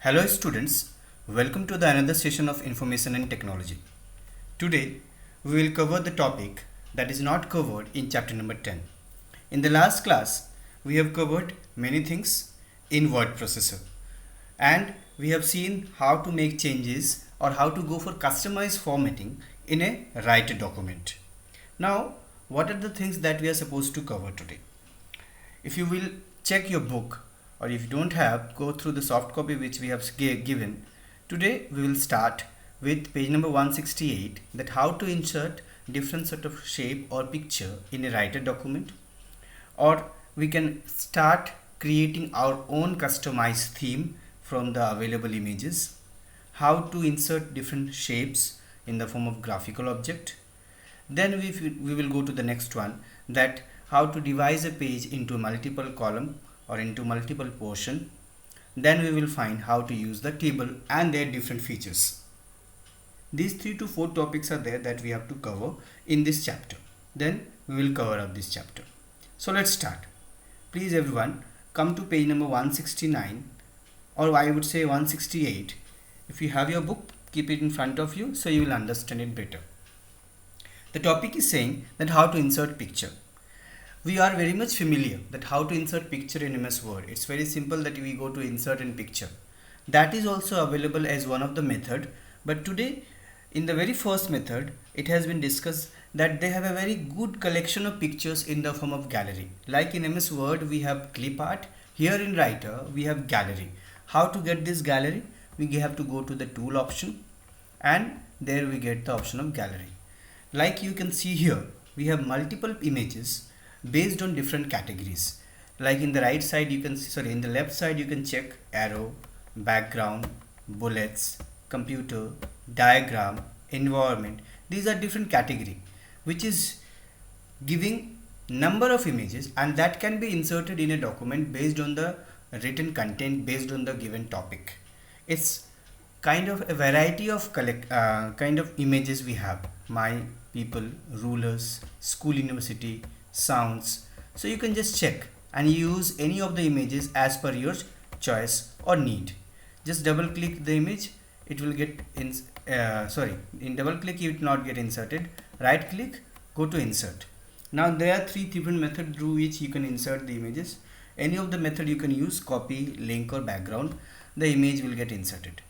Hello students, welcome to the another session of Information and Technology. Today we will cover the topic that is not covered in chapter number 10. In the last class we have covered many things in word processor and we have seen how to make changes or how to go for customized formatting in a write document. Now what are the things that we are supposed to cover today? If you will check your book or if you don't have, go through the soft copy which we have given. Today we will start with page number 168, that how to insert different sort of shape or picture in a writer document, or we can start creating our own customized theme from the available images, how to insert different shapes in the form of graphical object. Then we will go to the next one, that how to devise a page into multiple column or into multiple portion. Then we will find how to use the table and their different features. These 3 to 4 topics are there that we have to cover in this chapter. Then we will cover up this chapter. So let's start. Please everyone come to page number 169, or I would say 168. If you have your book, keep it in front of you so you will understand it better. The topic is saying that how to insert picture. We are very much familiar that how to insert picture in MS Word. It's very simple that we go to insert in picture. That is also available as one of the method. But today in the very first method, it has been discussed that they have a very good collection of pictures in the form of gallery. Like in MS Word we have clip art. Here in Writer we have gallery. How to get this gallery? We have to go to the tool option and there we get the option of gallery. Like you can see here, we have multiple images based on different categories. Like in the right side you can see, in the left side you can check arrow, background, bullets, computer, diagram, environment. These are different category which is giving number of images, and that can be inserted in a document based on the written content, based on the given topic. It's kind of a variety of kind of images we have: my, people, rulers, school, university, sounds. So you can just check and use any of the images as per your choice or need. Just double click the image, it will get in double click it will not get inserted. Right click, go to insert. Now there are 3 different methods through which you can insert the images. Any of the method you can use, copy, link or background, the image will get inserted.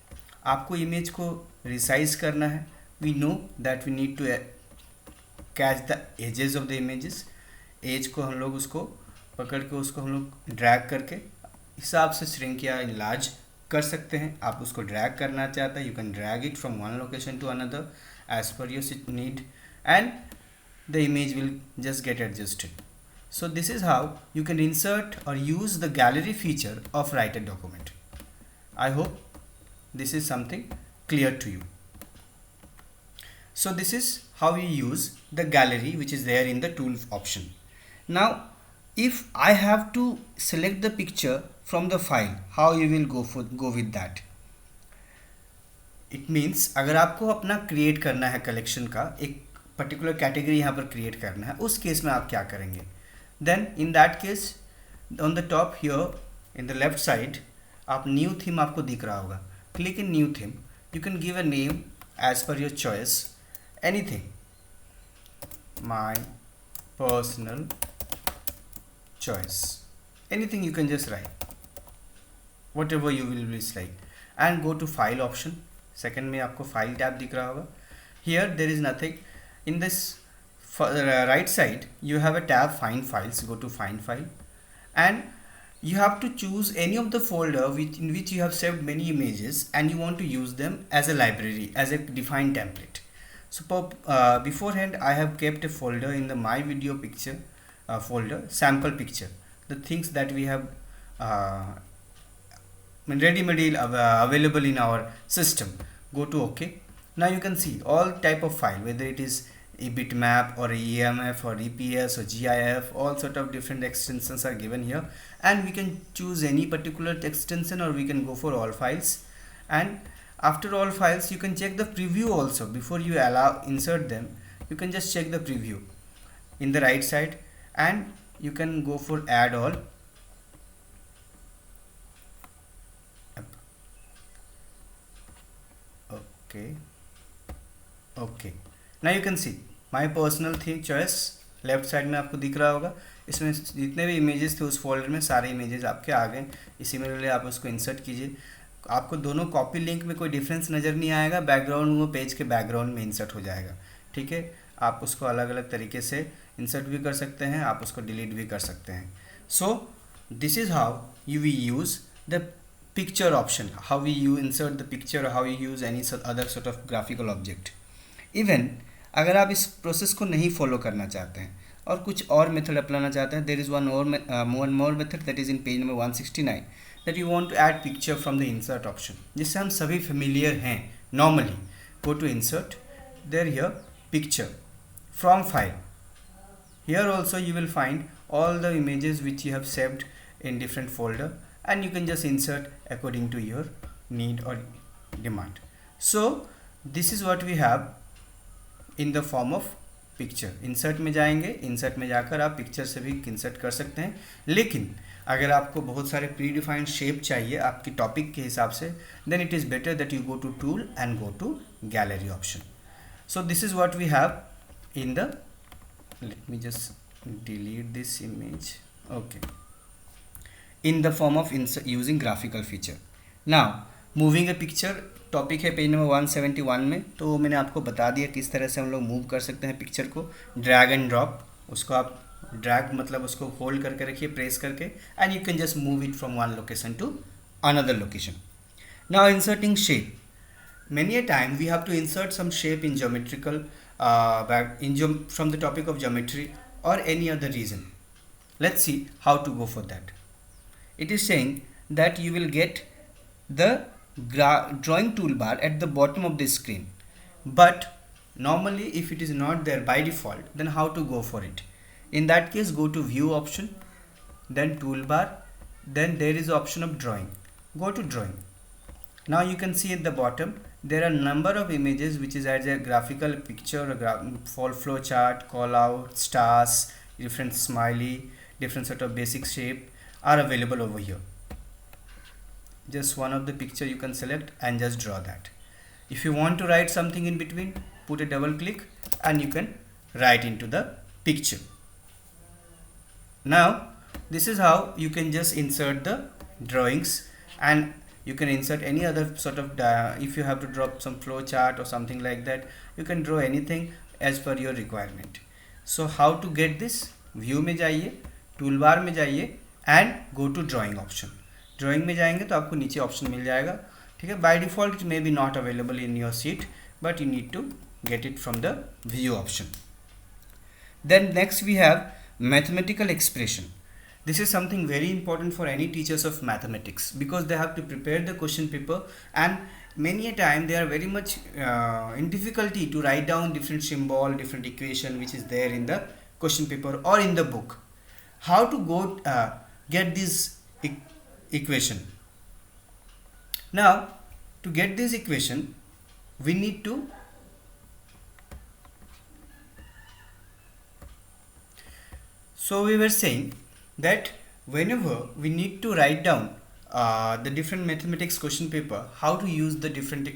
आपको image को resize करना है. We know that we need to catch the edges of the images. Edge को हम लोग उसको पकड़ के उसको हम लोग ड्रैग करके हिसाब से श्रिंक या इनलार्ज कर सकते हैं. आप उसको ड्रैग करना चाहते हैं, you can drag it from one location to another as per your need and the image will just get adjusted. So this is how you can insert or use the gallery feature of writer document. I hope this is something clear to you. So this is how we use the gallery which is there in the tool option. Now if I have to select the picture from the file, how you will go with that? It means अगर आपको अपना create करना है collection का, एक particular category यहाँ पर create करना है, उस केस में आप क्या करेंगे? Then in that case on the top here in the left side आप new theme आपको दिख रहा होगा. Click in new theme. You can give a name as per your choice. Anything. My personal choice. Anything you can just write. Whatever you will like. And go to file option. Second में आपको file tab दिख रहा होगा. Here there is nothing. In this right side you have a tab find files. Go to find file and you have to choose any of the folder in which you have saved many images and you want to use them as a library, as a defined template. So beforehand I have kept a folder in the my video picture folder, sample picture, the things that we have ready-made available in our system. Go to OK. Now you can see all type of file, whether it is a bitmap or a EMF or EPS or GIF, all sort of different extensions are given here, and we can choose any particular extension or we can go for all files. And after all files you can check the preview also. Before you insert them, you can just check the preview in the right side and you can go for add all. Okay now you can see my personal थी choice, left side में आपको दिख रहा होगा। इसमें जितने भी images थे उस फोल्डर में सारे इमेजेस आपके आ गए। इसी में लिए आप उसको इंसर्ट कीजिए। आपको दोनों कॉपी लिंक में कोई डिफरेंस नज़र नहीं आएगा, बैकग्राउंड वो पेज के बैकग्राउंड में इंसर्ट हो जाएगा। ठीक है, आप उसको अलग अलग तरीके से इंसर्ट भी कर सकते हैं, आप उसको डिलीट भी कर सकते हैं। So this is how you we use the picture option, how we you insert the picture, how you use any other sort of graphical object. Even अगर आप इस प्रोसेस को नहीं फॉलो करना चाहते हैं और कुछ और मेथड अपनाना चाहते हैं, there is one more method that is in page number 169 that you want to add picture from the insert option, जिससे हम सभी फेमिलियर हैं normally. Go to insert, there here picture from file, here also you will find all the images which you have saved in different folder, and you can just insert according to your need or demand. So this is what we have in the form of picture. insert में जाएंगे, insert में जाकर आप picture से भी insert कर सकते हैं। लेकिन अगर आपको बहुत सारे predefined shape चाहिए आपकी topic के हिसाब से, then it is better that you go to tool and go to gallery option. So this is what we have in the, let me just delete this image, okay, in the form of using graphical feature. Now moving a picture topic है page number 171 में, तो मैंने आपको बता दिया किस तरह से हम लोग मूव कर सकते हैं पिक्चर को। ड्रैग एंड ड्रॉप, उसको आप ड्रैग मतलब उसको होल्ड करके रखिए प्रेस करके, and you can just move it from one location to another location. Now inserting shape, many a time we have to insert some shape in geometrical from the topic of geometry or any other reason. Let's see how to go for that. It is saying that you will get the drawing toolbar at the bottom of the screen, but normally if it is not there by default, then how to go for it? In that case, go to view option, then toolbar, then there is option of drawing. Go to drawing. Now you can see at the bottom there are number of images which is as a graphical picture, flow chart, call out, stars, different smiley, different sort of basic shape are available over here. Just one of the picture you can select and just draw that. If you want to write something in between, put a double click and you can write into the picture. Now this is how you can just insert the drawings, and you can insert any other sort of if you have to draw some flow chart or something like that, you can draw anything as per your requirement. So how to get this? View में जाइए, toolbar में जाइए and go to drawing option. Drawing में जाएंगे तो आपको नीचे option मिल जाएगा। ठीक है, by default it may be not available in your sheet, but you need to get it from the view option. Then next we have mathematical expression. This is something very important for any teachers of mathematics, because they have to prepare the question paper, and many a time they are very much in difficulty to write down different symbol, different equation which is there in the question paper or in the book. How to go get this equation? Now to get this equation we need to we were saying that whenever we need to write down the different mathematics question paper, how to use the different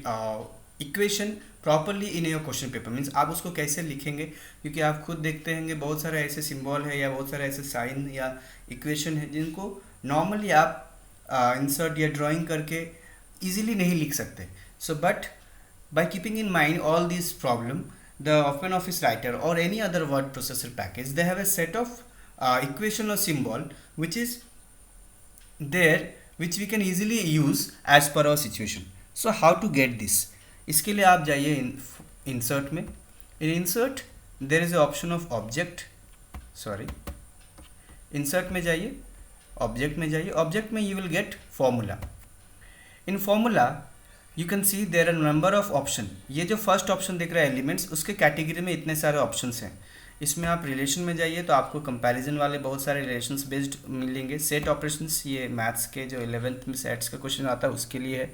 equation properly in your question paper, means आप उसको कैसे लिखेंगे, क्योंकि आप खुद देखते होंगे बहुत सारे ऐसे सिंबल है या बहुत सारे ऐसे साइन या इक्वेशन है जिनको नॉर्मली आप इंसर्ट या ड्राइंग करके इजीली नहीं लिख सकते. So but by keeping in mind all these problem, the OpenOffice Writer or any other word processor package, they have a set of equation or symbol which is there, which we can easily use as per our situation. So how to get this? इसके लिए आप जाइए insert में. In insert there is a option of object, insert में जाइए, object में जाइए. Object में you will get formula. In formula you can see there are number of option. ये जो फर्स्ट ऑप्शन दिख रहा है एलिमेंट्स, उसके कैटेगरी में इतने सारे ऑप्शंस हैं. इसमें आप रिलेशन में जाइए तो आपको कंपैरिजन वाले बहुत सारे रिलेशंस बेस्ड मिलेंगे. सेट ऑपरेशंस, ये मैथ्स के जो 11th में सेट्स का क्वेश्चन आता है उसके लिए है.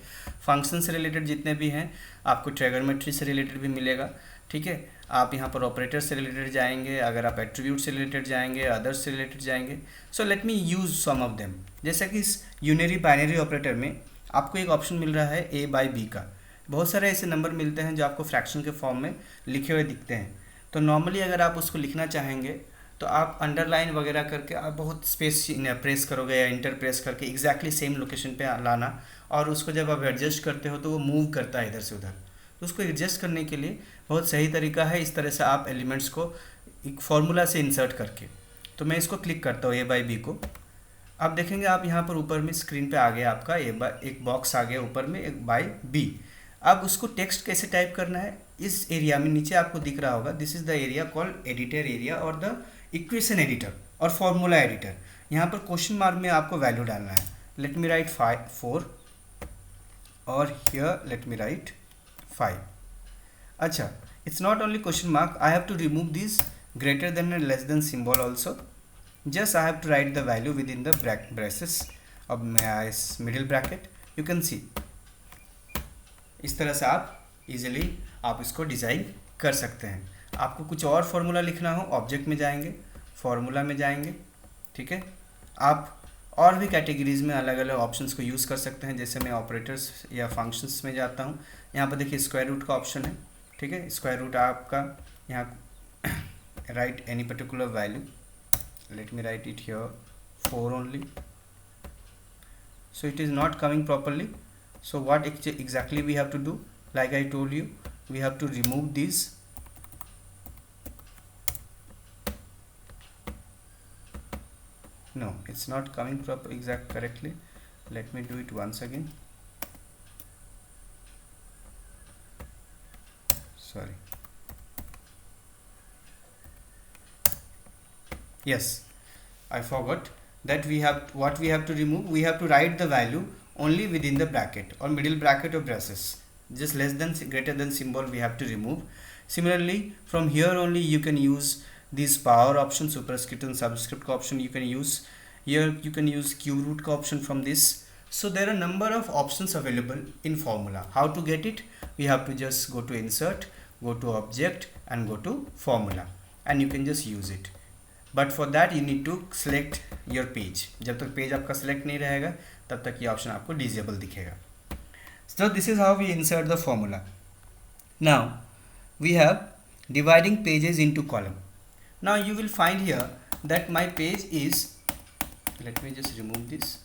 फंक्शन से रिलेटेड जितने भी हैं, आपको ट्रिगोनोमेट्री से रिलेटेड भी मिलेगा. ठीक है, आप यहाँ पर ऑपरेटर से रिलेटेड जाएंगे, अगर आप एट्रीब्यूट से रिलेटेड जाएंगे, अदर्स से रिलेटेड जाएंगे. So let me use some of them. जैसा कि इस यूनरी बाइनरी ऑपरेटर में आपको एक ऑप्शन मिल रहा है a by b का. बहुत सारे ऐसे नंबर मिलते हैं जो आपको फ्रैक्शन के फॉर्म में लिखे हुए दिखते हैं। तो नॉर्मली अगर आप उसको लिखना चाहेंगे तो आप अंडरलाइन वगैरह करके आप बहुत स्पेस प्रेस करोगे या इंटर प्रेस करके एग्जैक्टली सेम लोकेशन पे लाना, और उसको जब आप एडजस्ट करते हो तो वो मूव करता है इधर से उधर। तो उसको एडजस्ट करने के लिए बहुत सही तरीका है इस तरह से आप एलिमेंट्स को एक फार्मूला से इंसर्ट करके। तो मैं इसको क्लिक करता हूँ A/B को। अब देखेंगे आप यहाँ पर ऊपर में स्क्रीन पे आ गया आपका एक बॉक्स आ गया ऊपर में A/B। अब उसको टेक्स्ट कैसे टाइप करना है, इस एरिया में नीचे आपको दिख रहा होगा, this is the area called editor area और द इक्वेशन एडिटर और फॉर्मूला एडिटर। यहाँ पर क्वेश्चन मार्क में आपको वैल्यू डालना है। लेट मी राइट 4 और हियर लेट मी राइट 5। अच्छा, it's not only question mark, I have to remove this greater than and less than symbol also. Just I have to write the value within the braces of middle bracket. You can see इस तरह से आप easily आप इसको design कर सकते हैं। आपको कुछ और फॉर्मूला लिखना हो, ऑब्जेक्ट में जाएंगे, फॉर्मूला में जाएंगे, ठीक है। आप और भी कैटेगरीज में अलग अलग ऑप्शंस को यूज़ कर सकते हैं। जैसे मैं ऑपरेटर्स या फंक्शंस में जाता हूँ, यहाँ पर देखिए स्क्वायर रूट का ऑप्शन है, ठीक है। स्क्वायर रूट आपका यहाँ right any particular value, let me right it here 4 only, so it is not coming properly. So what exactly we have to do, like I told you, we have to remove these, no, it's not coming correctly. Let me do it once again. Sorry. Yes, I forgot that we have to remove. We have to write the value only within the bracket or middle bracket of braces. Just less than greater than symbol we have to remove. Similarly, from here only you can use these power option, superscript and subscript option. You can use here, you can use cube root option from this. So there are number of options available in formula. How to get it? We have to just go to insert, go to object and go to formula, and you can just use it. But for that you need to select your page. जब तक page आपका select नहीं रहेगा तब तक ये option आपको disable दिखेगा। So this is how we insert the formula. Now we have dividing pages into column. Now you will find here that my page is, let me just remove this.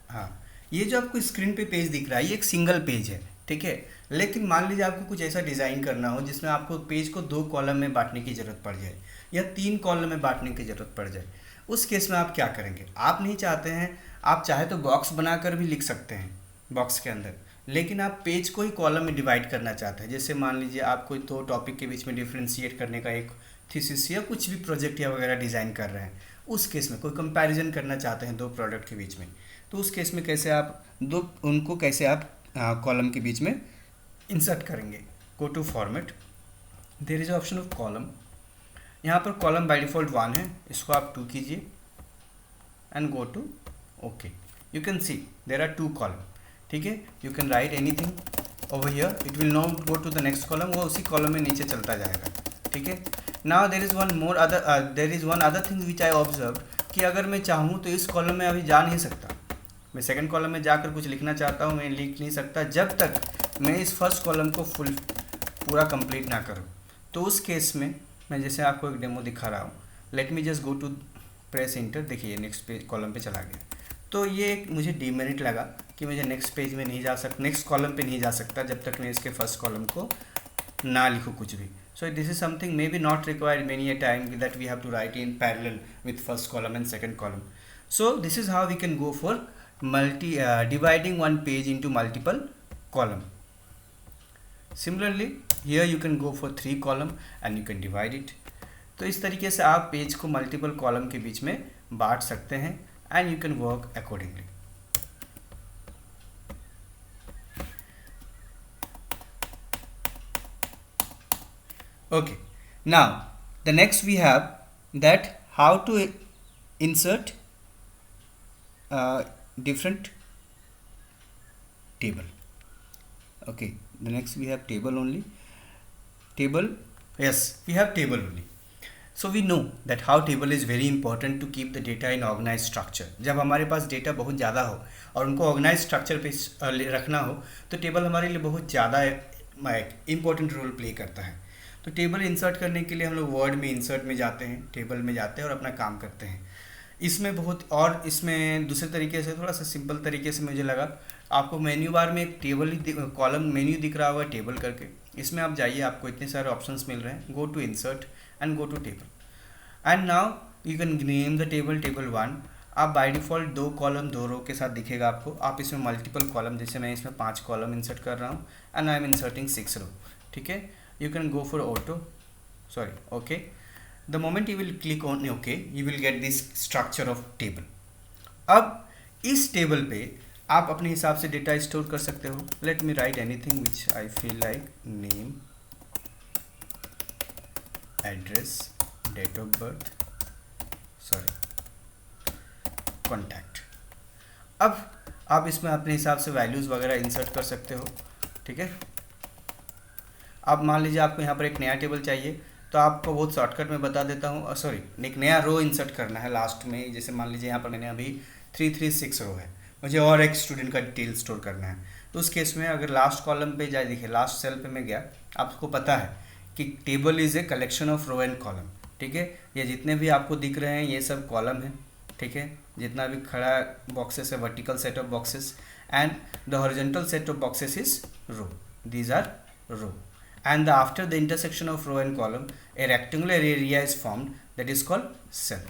हाँ, ये जो आपको screen पे page दिख रहा है ये एक सिंगल पेज है, ठीक है। लेकिन मान लीजिए आपको कुछ ऐसा डिज़ाइन करना हो जिसमें आपको पेज को 2 कॉलम में बांटने की ज़रूरत पड़ जाए या 3 कॉलम में बांटने की ज़रूरत पड़ जाए। उस केस में आप क्या करेंगे, आप नहीं चाहते हैं, आप चाहे तो बॉक्स बनाकर भी लिख सकते हैं बॉक्स के अंदर, लेकिन आप पेज को ही कॉलम में डिवाइड करना चाहते हैं। जैसे मान लीजिए आप कोई 2 टॉपिक के बीच में डिफ्रेंशिएट करने का एक थीसिस या कुछ भी प्रोजेक्ट या वगैरह डिज़ाइन कर रहे हैं, उस केस में कोई कंपैरिजन करना चाहते हैं 2 प्रोडक्ट के बीच में, तो उस केस में कैसे आप उनको कैसे आप कॉलम के बीच में इंसर्ट करेंगे। Go to format, there is option of column. यहाँ पर कॉलम बाय डिफ़ॉल्ट 1 है, इसको आप 2 कीजिए and go to okay. You can see there are 2 column, ठीक है। You can write anything over here, it will not go to the next column, वो उसी कॉलम में नीचे चलता जाएगा, ठीक है। Now there is one other thing which I observe कि अगर मैं चाहूँ तो इस कॉलम में अभी जा नहीं सकता, मैं सेकंड कॉलम में जाकर कुछ लिखना चाहता हूँ, मैं लिख नहीं सकता जब तक मैं इस फर्स्ट कॉलम को पूरा कंप्लीट ना करूँ। तो उस केस में मैं जैसे आपको एक डेमो दिखा रहा हूँ, let me just go to press enter, देखिए नेक्स्ट पेज कॉलम पे चला गया। तो ये एक मुझे डीमेरिट लगा कि मुझे नेक्स्ट पेज में नहीं जा सकता, नेक्स्ट कॉलम पे नहीं जा सकता जब तक मैं इसके फर्स्ट कॉलम को ना लिखूँ कुछ भी। So this is something maybe not required many a time that we have to write in parallel with first column and second column. So this is how we can go for dividing one page into multiple column. Similarly here you can go for 3 column and you can divide it. तो इस तरीके से आप page को multiple column के बीच में बांट सकते हैं and you can work accordingly. Okay, now the next we have that how to insert different table. Okay, the next we have table only. Table, yes, we have table only. So we know that how table is very important to keep the data in organise structure. जब हमारे पास data बहुत ज़्यादा हो और उनको organise structure पे रखना हो तो टेबल हमारे लिए बहुत ज़्यादा इंपॉर्टेंट रोल प्ले करता है। तो टेबल इंसर्ट करने के लिए हम लोग वर्ड में इंसर्ट में जाते हैं, टेबल में जाते हैं और अपना काम करते हैं। इसमें बहुत और इसमें दूसरे तरीके से थोड़ा सा सिंपल तरीके से मुझे लगा, आपको मेन्यू बार में एक टेबल कॉलम मेन्यू दिख रहा होगा टेबल करके, इसमें आप जाइए, आपको इतने सारे ऑप्शंस मिल रहे हैं, go to insert and go to table and now you can name the table table 1। आप बाय डिफ़ॉल्ट 2 कॉलम 2 रो के साथ दिखेगा आपको। आप इसमें मल्टीपल कॉलम, जैसे मैं इसमें 5 कॉलम इंसर्ट कर रहा हूँ एंड आई एम इंसर्टिंग 6 रो, ठीक है। You can go for okay. The moment you will click on OK, you will get this structure of table. अब इस टेबल पे आप अपने हिसाब से डेटा स्टोर कर सकते हो। Let me write anything which I feel like, name, address, date of birth, contact. अब आप इसमें अपने हिसाब से वैल्यूज़ वगैरह इंसर्ट कर सकते हो, ठीक है। अब मान लीजिए आपको यहाँ पर एक नया टेबल चाहिए, तो आपको बहुत शॉर्टकट में बता देता हूँ। एक नया रो इंसर्ट करना है लास्ट में। जैसे मान लीजिए यहाँ पर मैंने अभी 336 रो है, मुझे और एक स्टूडेंट का डिटेल स्टोर करना है। तो उस केस में अगर लास्ट कॉलम पे जाए, देखिए लास्ट सेल पे मैं गया, आपको पता है कि table is a collection of row and column, ठीक है। ये जितने भी आपको दिख रहे हैं ये सब कॉलम है, ठीक है। जितना भी खड़ा बॉक्सेस है, vertical set of boxes and the horizontal set of boxes is row, these are row. And after the intersection of row and column a rectangular area is formed that is called cell।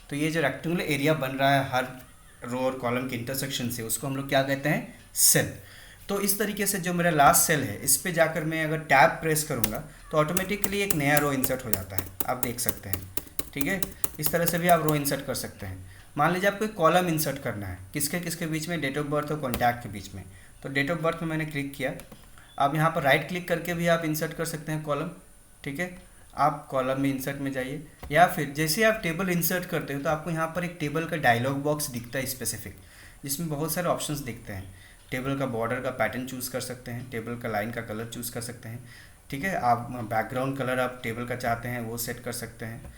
तो ये जो rectangular area बन रहा है हर रो और column के intersection से, उसको हम लोग क्या कहते हैं, सेल। तो इस तरीके से जो मेरा लास्ट सेल है, इस पे जाकर मैं अगर टैब प्रेस करूँगा तो ऑटोमेटिकली एक नया रो इंसर्ट हो जाता है, आप देख सकते हैं, ठीक है। इस तरह से भी आप रो इंसर्ट कर सकते हैं। मान लीजिए आपको एक कॉलम इंसर्ट करना है, किसके किसके बीच में, डेट ऑफ बर्थ और कॉन्टैक्ट के बीच में। तो डेट ऑफ बर्थ में मैंने क्लिक किया। अब यहाँ पर राइट क्लिक करके भी आप इंसर्ट कर सकते हैं कॉलम, ठीक है। आप कॉलम में इंसर्ट में जाइए, या फिर जैसे आप टेबल इंसर्ट करते हो तो आपको यहाँ पर एक टेबल का डायलॉग बॉक्स दिखता है स्पेसिफिक, जिसमें बहुत सारे ऑप्शंस दिखते हैं। टेबल का बॉर्डर का पैटर्न चूज़ कर सकते हैं, टेबल का लाइन का कलर चूज़ कर सकते हैं, ठीक है। आप बैकग्राउंड कलर आप टेबल का चाहते हैं वो सेट कर सकते हैं।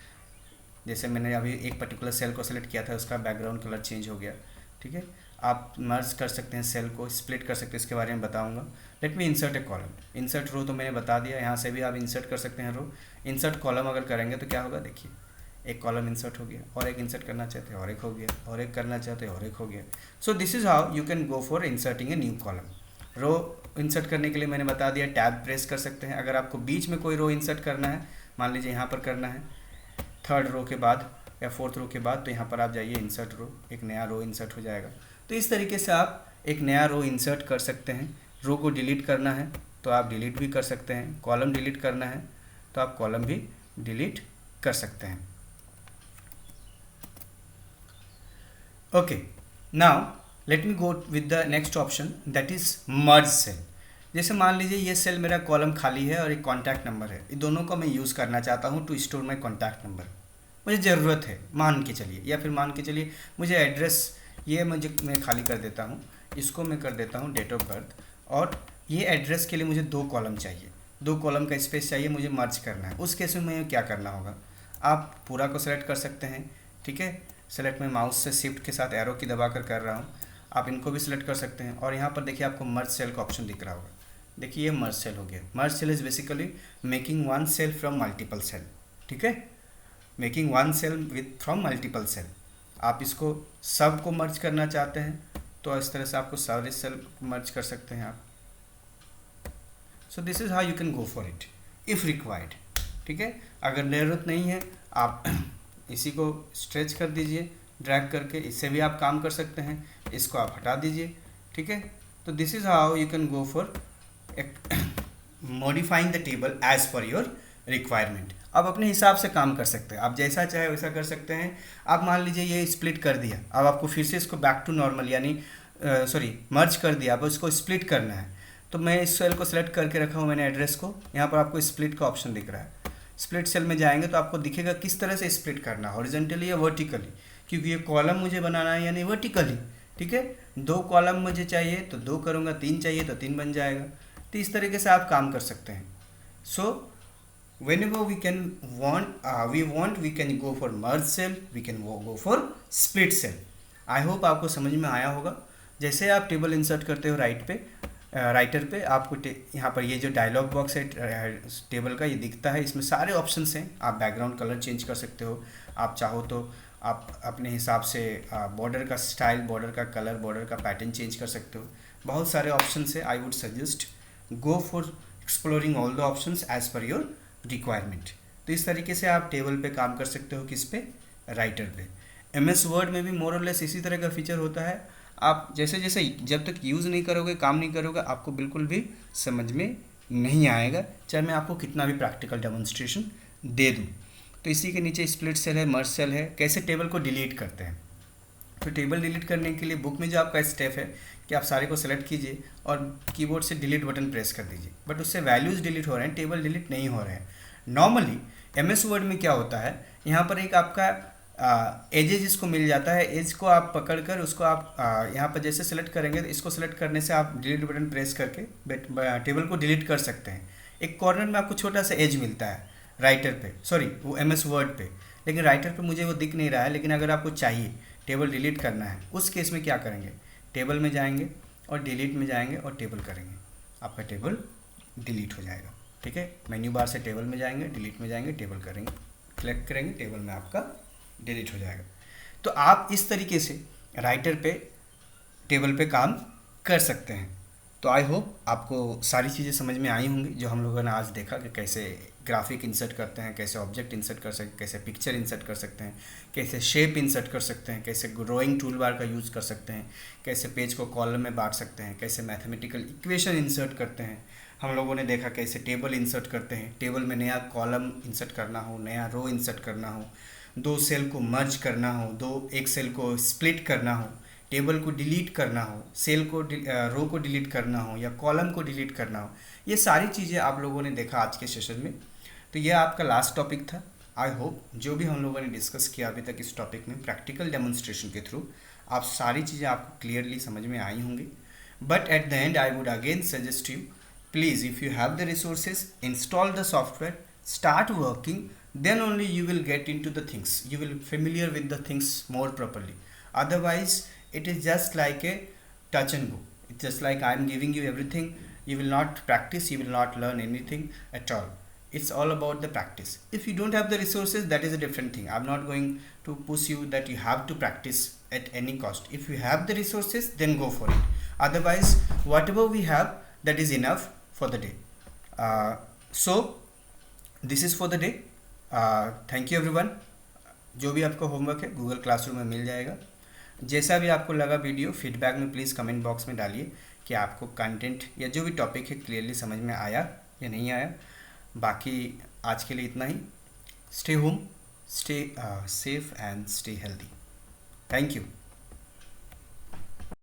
जैसे मैंने अभी एक पर्टिकुलर सेल को सेलेक्ट किया था, उसका बैकग्राउंड कलर चेंज हो गया, ठीक है। आप मर्ज कर सकते हैं, सेल को स्प्लिट कर सकते हैं, इसके बारे में बताऊंगा। लेट मी इंसर्ट ए कॉलम, इंसर्ट रो तो मैंने बता दिया, यहाँ से भी आप इंसर्ट कर सकते हैं रो। इंसर्ट कॉलम अगर करेंगे तो क्या होगा, देखिए एक कॉलम इंसर्ट हो गया, और एक इंसर्ट करना चाहते हैं और एक हो गया, और एक करना चाहते हैं और एक हो गया। So this is how you can go for inserting a new column. Row insert करने के लिए मैंने बता दिया, टैब प्रेस कर सकते हैं। अगर आपको बीच में कोई रो इंसर्ट करना है, मान लीजिए यहाँ पर करना है 3rd रो के बाद या 4th रो के बाद, तो यहाँ पर आप जाइए इंसर्ट रो, एक नया रो इंसर्ट हो जाएगा। तो इस तरीके से आप एक नया रो इंसर्ट कर सकते हैं। रो को डिलीट करना है तो आप डिलीट भी कर सकते हैं, कॉलम डिलीट करना है तो आप कॉलम भी डिलीट कर सकते हैं। Okay, now let me go with the next option, that is merge cell. जैसे मान लीजिए ये सेल मेरा कॉलम खाली है और एक कॉन्टैक्ट नंबर है, इन दोनों को मैं यूज़ करना चाहता हूँ to store my contact number, मुझे ज़रूरत है, मान के चलिए, या फिर मान के चलिए मुझे एड्रेस, ये मैं खाली कर देता हूँ, इसको मैं कर देता हूँ डेट ऑफ बर्थ, और ये एड्रेस के लिए मुझे 2 कॉलम चाहिए, 2 कॉलम का स्पेस चाहिए, मुझे मर्ज करना है। उस केस में मुझे क्या करना होगा, आप पूरा को सेलेक्ट कर सकते हैं, ठीक है। सेलेक्ट में माउस से शिफ्ट के साथ एरो की दबा कर रहा हूँ, आप इनको भी सिलेक्ट कर सकते हैं। और यहाँ पर देखिए आपको मर्ज सेल का ऑप्शन दिख रहा होगा, देखिए ये मर्ज सेल हो गया। Merge cell is basically making one cell from multiple cell, ठीक है, making one cell with from multiple cell. आप इसको सब को मर्ज करना चाहते हैं तो इस तरह से आपको सारे सेल मर्ज कर सकते हैं आप। सो this is how you can go for it if required, ठीक है। अगर ज़रूरत नहीं है आप इसी को स्ट्रेच कर दीजिए ड्रैग करके, इससे भी आप काम कर सकते हैं, इसको आप हटा दीजिए, ठीक है। तो this is how you can go for modifying the table as per your requirement. आप अपने हिसाब से काम कर सकते हैं, आप जैसा चाहे वैसा कर सकते हैं। आप मान लीजिए ये स्प्लिट कर दिया, अब आपको फिर से इसको बैक टू नॉर्मल यानी मर्ज कर दिया, अब इसको स्प्लिट करना है। तो मैं इस सेल को सिलेक्ट करके रखा हूँ मैंने एड्रेस को, यहाँ पर आपको स्प्लिट का ऑप्शन दिख रहा है। स्प्लिट सेल में जाएंगे तो आपको दिखेगा किस तरह से स्प्लिट करना, हॉरिजॉन्टली या वर्टिकली, क्योंकि ये कॉलम मुझे बनाना है यानी वर्टिकली, ठीक है। 2 कॉलम मुझे चाहिए तो 2 करूँगा, 3 चाहिए तो 3 बन जाएगा। तो इस तरीके से आप काम कर सकते हैं। सो whenever we can we can go for merge cell, we can go for split cell. I hope आपको समझ में आया होगा. जैसे आप टेबल इंसर्ट करते हो राइटर पे आपको यहाँ पर ये जो डायलॉग बॉक्स है टेबल का ये दिखता है, इसमें सारे ऑप्शंस हैं. आप बैकग्राउंड कलर चेंज कर सकते हो, आप चाहो तो आप अपने हिसाब से बॉर्डर का स्टाइल, बॉर्डर का कलर, बॉर्डर का पैटर्न चेंज कर सकते हो. बहुत सारे ऑप्शंस है. I would suggest go for exploring all the options as per your requirement. तो इस तरीके से आप टेबल पे काम कर सकते हो. किस पे? राइटर पे. MS वर्ड में भी मोर और लेस इसी तरह का फीचर होता है. आप जैसे जैसे जब तक यूज़ नहीं करोगे, काम नहीं करोगे, आपको बिल्कुल भी समझ में नहीं आएगा, चाहे मैं आपको कितना भी प्रैक्टिकल डेमोन्स्ट्रेशन दे दूँ. तो इसी के नीचे स्प्लिट सेल है, मर्ज सेल है. कैसे टेबल को डिलीट करते हैं? तो टेबल डिलीट करने के लिए बुक में जो आपका स्टेप है कि आप सारे को सेलेक्ट कीजिए और कीबोर्ड से डिलीट बटन प्रेस कर दीजिए, बट उससे वैल्यूज़ डिलीट हो रहे हैं, टेबल डिलीट नहीं हो रहे हैं. नॉर्मली MS वर्ड में क्या होता है, यहाँ पर एक आपका एजेज इसको मिल जाता है. एज को आप पकड़कर उसको आप यहाँ पर जैसे सेलेक्ट करेंगे तो इसको सेलेक्ट करने से आप डिलीट बटन प्रेस करके टेबल को डिलीट कर सकते हैं. एक कॉर्नर में आपको छोटा सा एज मिलता है राइटर पे, सॉरी वो MS वर्ड पे, लेकिन राइटर पे मुझे वो दिख नहीं रहा है. लेकिन अगर आपको चाहिए टेबल डिलीट करना है, उस केस में क्या करेंगे? टेबल में जाएंगे और डिलीट में जाएंगे और टेबल करेंगे, आपका टेबल डिलीट हो जाएगा. ठीक है, मेन्यू बार से टेबल में जाएंगे, डिलीट में जाएंगे, टेबल करेंगे, क्लिक करेंगे, टेबल में आपका डिलीट हो जाएगा. तो आप इस तरीके से राइटर पे टेबल पे काम कर सकते हैं. तो आई होप आपको सारी चीज़ें समझ में आई होंगी जो हम लोगों ने आज देखा कि कैसे ग्राफिक इंसर्ट करते हैं, कैसे ऑब्जेक्ट इंसर्ट कर सकते हैं, कैसे पिक्चर इंसर्ट कर सकते हैं, कैसे शेप इंसर्ट कर सकते हैं, कैसे ड्राइंग टूल बार का यूज़ कर सकते हैं, कैसे पेज को कॉलम में बांट सकते हैं, कैसे मैथमेटिकल इक्वेशन इंसर्ट करते हैं. हम लोगों ने देखा कैसे टेबल इंसर्ट करते हैं. टेबल में नया कॉलम इंसर्ट करना हो, नया रो इंसर्ट करना हो, दो सेल को मर्ज करना हो, एक सेल को स्प्लिट करना हो, टेबल को डिलीट करना हो, सेल को रो को डिलीट करना हो या कॉलम को डिलीट करना हो, ये सारी चीज़ें आप लोगों ने देखा आज के सेशन में. तो ये आपका लास्ट टॉपिक था. आई होप जो भी हम लोगों ने डिस्कस किया अभी तक इस टॉपिक में प्रैक्टिकल डेमोन्स्ट्रेशन के थ्रू आप सारी चीज़ें आपको क्लियरली समझ में आई होंगी. But at the and I would again suggest you, please if you have the resources, install the software, start working, then only you will get into the things, you will familiar with the things more properly. Otherwise it is just like a touch and go. It's just like I am giving you everything, you will not practice, you will not learn anything at all. It's all about the practice. If you don't have the resources, that is a different thing. I'm not going to push you that you have to practice at any cost. If you have the resources, then go for it. Otherwise whatever we have, that is enough for the day. So this is for the day. Thank you everyone. जो भी आपका homework है Google classroom में मिल जाएगा. जैसा भी आपको लगा वीडियो, फीडबैक में प्लीज़ कमेंट बॉक्स में डालिए कि आपको कंटेंट या जो भी टॉपिक है क्लियरली समझ में आया या नहीं आया. बाकी आज के लिए इतना ही. Stay home, stay safe and stay healthy. Thank you.